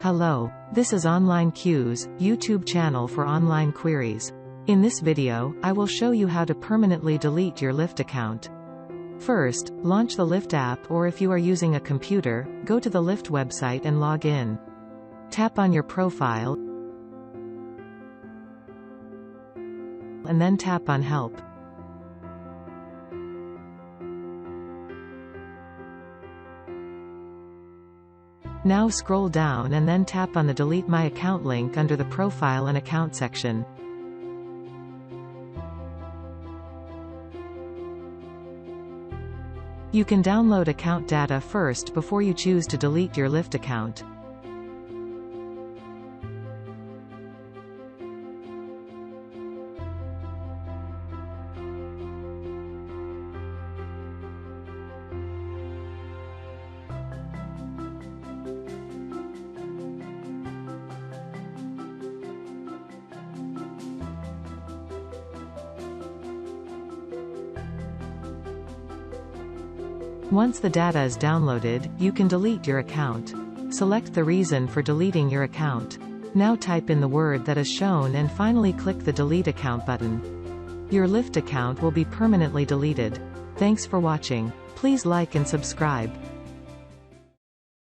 Hello, this is Online Q's YouTube channel for online queries. In this video, I will show you how to permanently delete your Lyft account. First, launch the Lyft app, or if you are using a computer, go to the Lyft website and log in. Tap on your profile, and then tap on Help. Now scroll down and then tap on the Delete My Account link under the Profile and Account section. You can download account data first before you choose to delete your Lyft account. Once the data is downloaded, you can delete your account. Select the reason for deleting your account. Now type in the word that is shown and finally click the Delete Account button. Your Lyft account will be permanently deleted. Thanks for watching. Please like and subscribe.